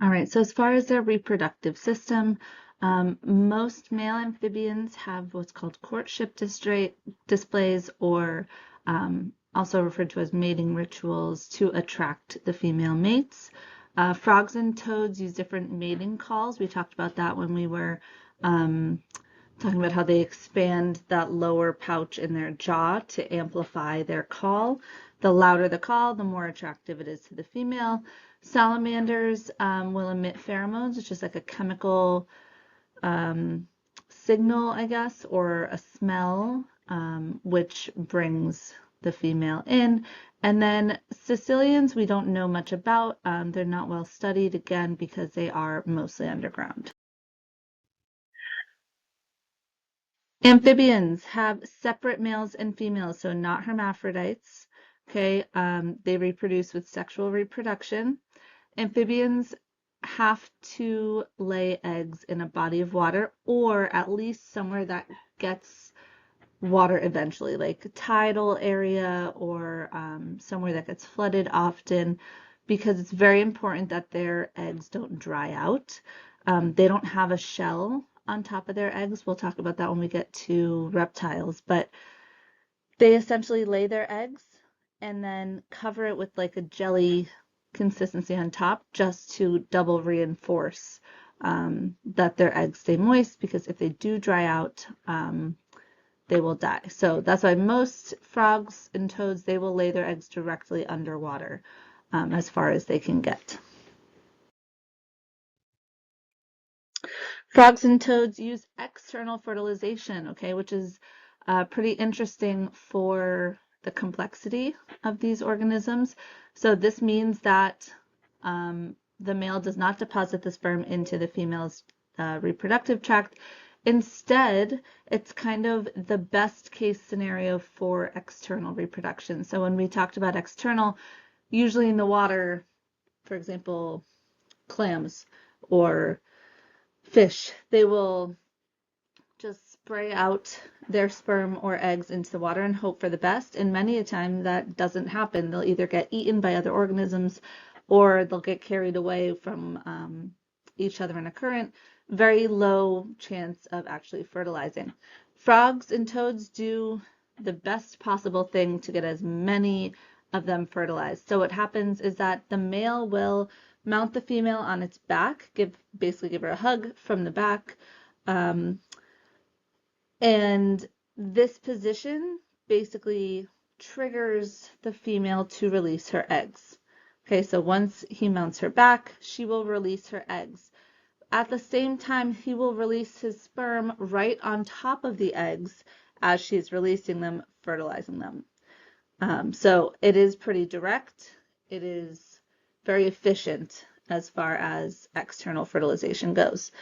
All right, so as far as their reproductive system, most male amphibians have what's called courtship displays, or also referred to as mating rituals, to attract the female mates. Frogs and toads use different mating calls. We talked about that when we were talking about how they expand that lower pouch in their jaw to amplify their call. The louder the call, the more attractive it is to the female. Salamanders will emit pheromones, which is like a chemical signal, I guess, or a smell, which brings the female in. And then Sicilians, we don't know much about. They're not well studied, again, because they are mostly underground. Amphibians have separate males and females, so not hermaphrodites. Okay, they reproduce with sexual reproduction. Amphibians have to lay eggs in a body of water, or at least somewhere that gets water eventually, like a tidal area, or somewhere that gets flooded often, because it's very important that their eggs don't dry out. They don't have a shell on top of their eggs. We'll talk about that when we get to reptiles, but they essentially lay their eggs and then cover it with like a jelly consistency on top, just to double reinforce that their eggs stay moist, because if they do dry out, they will die. So that's why most frogs and toads, they will lay their eggs directly underwater as far as they can get. Frogs and toads use external fertilization, okay, which is pretty interesting for the complexity of these organisms. So this means that the male does not deposit the sperm into the female's reproductive tract. Instead, it's kind of the best case scenario for external reproduction. So when we talked about external, usually in the water, for example, clams or fish, they will just spray out their sperm or eggs into the water and hope for the best. And many a time that doesn't happen. They'll either get eaten by other organisms, or they'll get carried away from each other in a current. Very low chance of actually fertilizing. Frogs and toads do the best possible thing to get as many of them fertilized. So what happens is that the male will mount the female on its back, basically give her a hug from the back, and this position basically triggers the female to release her eggs. Okay, so once he mounts her back, she will release her eggs. At the same time, he will release his sperm right on top of the eggs as she's releasing them, fertilizing them. So it is pretty direct. It is very efficient as far as external fertilization goes.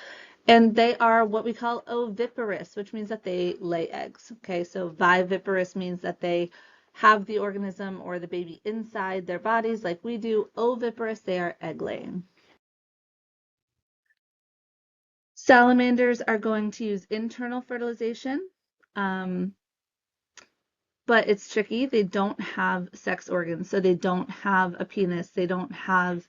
And they are what we call oviparous, which means that they lay eggs. Okay, so viviparous means that they have the organism or the baby inside their bodies like we do. Oviparous, they are egg laying. Salamanders are going to use internal fertilization, but it's tricky. They don't have sex organs, so they don't have a penis. They don't have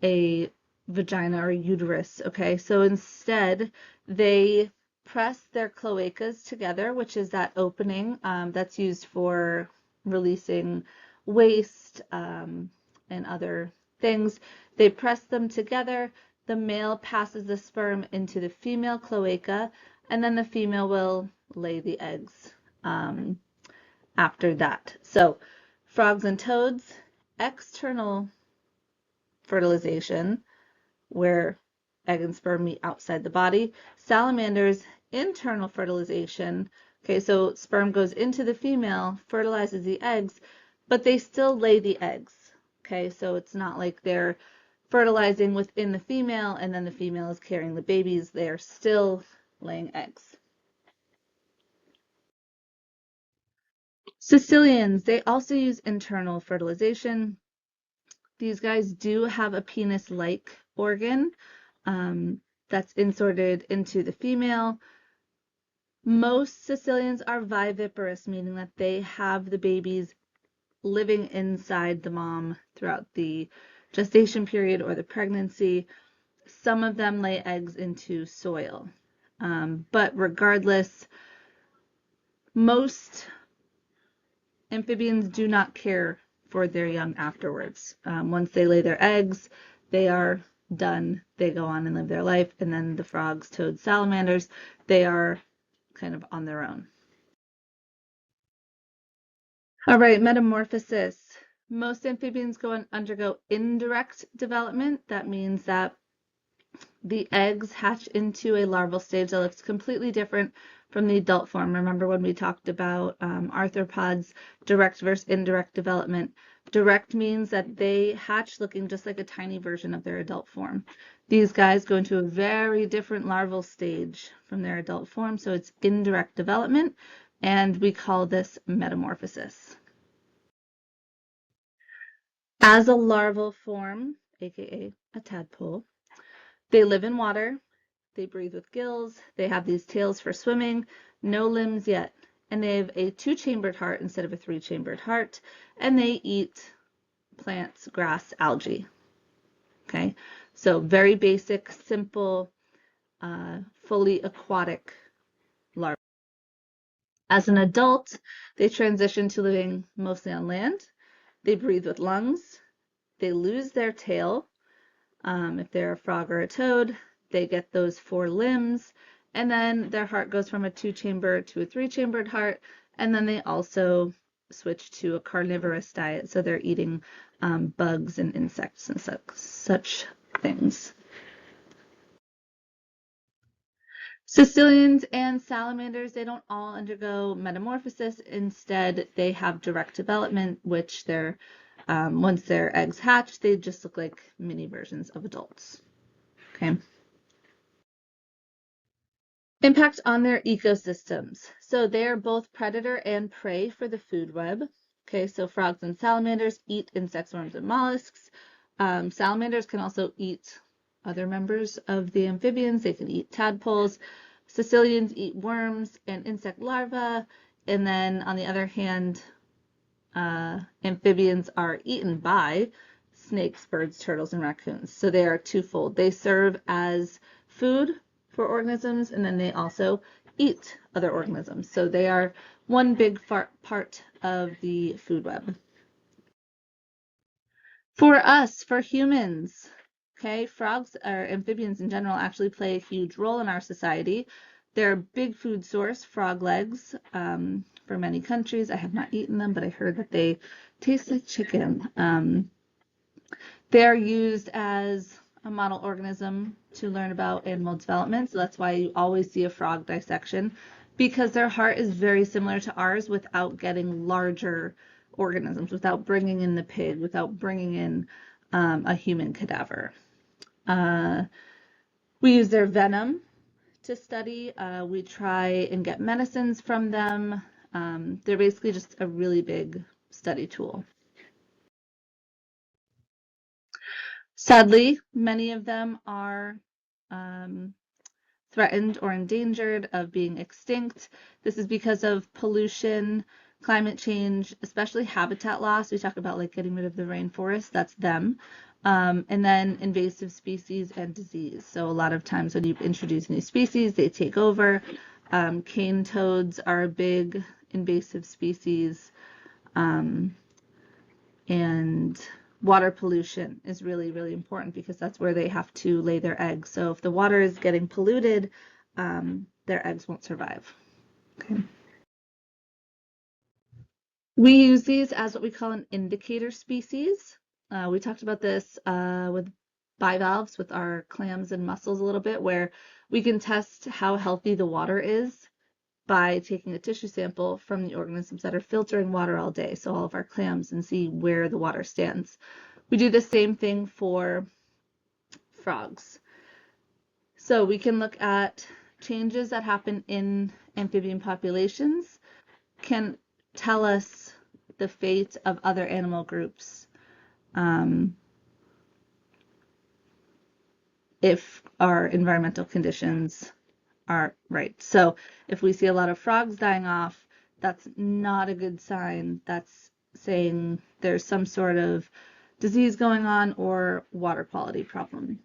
a vagina or uterus. Okay, so instead they press their cloacas together, which is that opening that's used for releasing waste and other things. They press them together. The male passes the sperm into the female cloaca, and then the female will lay the eggs after that. So frogs and toads, external fertilization, where egg and sperm meet outside the body. Salamanders, internal fertilization. Okay, so sperm goes into the female, fertilizes the eggs, but they still lay the eggs. Okay, so it's not like they're fertilizing within the female and then the female is carrying the babies. They're still laying eggs. Sicilians, they also use internal fertilization. These guys do have a penis-like organ that's inserted into the female. Most Sicilians are viviparous, meaning that they have the babies living inside the mom throughout the gestation period or the pregnancy. Some of them lay eggs into soil. But regardless, most amphibians do not care for their young afterwards. Once they lay their eggs, they are done. They go on and live their life. And then the frogs, toads, salamanders, they are kind of on their own. All right, metamorphosis. Most amphibians undergo indirect development. That means that the eggs hatch into a larval stage that looks completely different from the adult form. Remember when we talked about arthropods, direct versus indirect development. Direct means that they hatch looking just like a tiny version of their adult form. These guys go into a very different larval stage from their adult form, so it's indirect development, and we call this metamorphosis. As a larval form, aka a tadpole, they live in water, they breathe with gills, they have these tails for swimming, no limbs yet, and they have a two-chambered heart instead of a three-chambered heart, and they eat plants, grass, algae. Okay, so very basic, simple, fully aquatic larvae. As an adult, they transition to living mostly on land. They breathe with lungs. They lose their tail. If they're a frog or a toad, they get those 4 limbs, and then their heart goes from a 2-chambered to a 3-chambered heart, and then they also switch to a carnivorous diet, so they're eating bugs and insects and such things. Caecilians and salamanders, they don't all undergo metamorphosis. Instead, they have direct development, which they're once their eggs hatch, they just look like mini versions of adults. Okay. Impact on their ecosystems. So they are both predator and prey for the food web. Okay, so frogs and salamanders eat insects, worms, and mollusks. Salamanders can also eat other members of the amphibians. They can eat tadpoles. Caecilians eat worms and insect larvae. And then on the other hand, amphibians are eaten by snakes, birds, turtles, and raccoons. So they are twofold. They serve as food for organisms, and then they also eat other organisms. So they are one big part of the food web. For us, for humans, okay, frogs or amphibians in general actually play a huge role in our society. They're a big food source, frog legs, for many countries. I have not eaten them, but I heard that they taste like chicken. They're used as a model organism to learn about animal development. So that's why you always see a frog dissection, because their heart is very similar to ours without getting larger organisms, without bringing in the pig, without bringing in a human cadaver. We use their venom to study. We try and get medicines from them. They're basically just a really big study tool. Sadly, many of them are threatened or endangered of being extinct. This is because of pollution, climate change, especially habitat loss. We talk about like getting rid of the rainforest, that's them. And then invasive species and disease. So a lot of times when you introduce new species, they take over. Cane toads are a big invasive species. And water pollution is really, really important because that's where they have to lay their eggs. So if the water is getting polluted, their eggs won't survive. Okay. We use these as what we call an indicator species. We talked about this with bivalves, with our clams and mussels a little bit, where we can test how healthy the water is by taking a tissue sample from the organisms that are filtering water all day, so all of our clams, and see where the water stands. We do the same thing for frogs. So we can look at changes that happen in amphibian populations, can tell us the fate of other animal groups if our environmental conditions are right. So if we see a lot of frogs dying off, that's not a good sign. That's saying there's some sort of disease going on or water quality problem.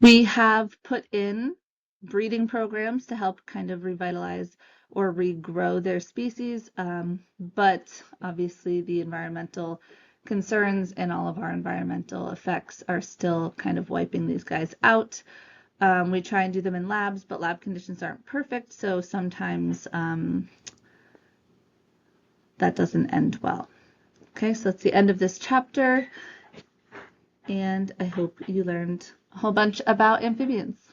We have put in breeding programs to help kind of revitalize or regrow their species, but obviously the environmental concerns and all of our environmental effects are still kind of wiping these guys out. We try and do them in labs, but lab conditions aren't perfect, so sometimes that doesn't end well. Okay, so that's the end of this chapter, and I hope you learned a whole bunch about amphibians.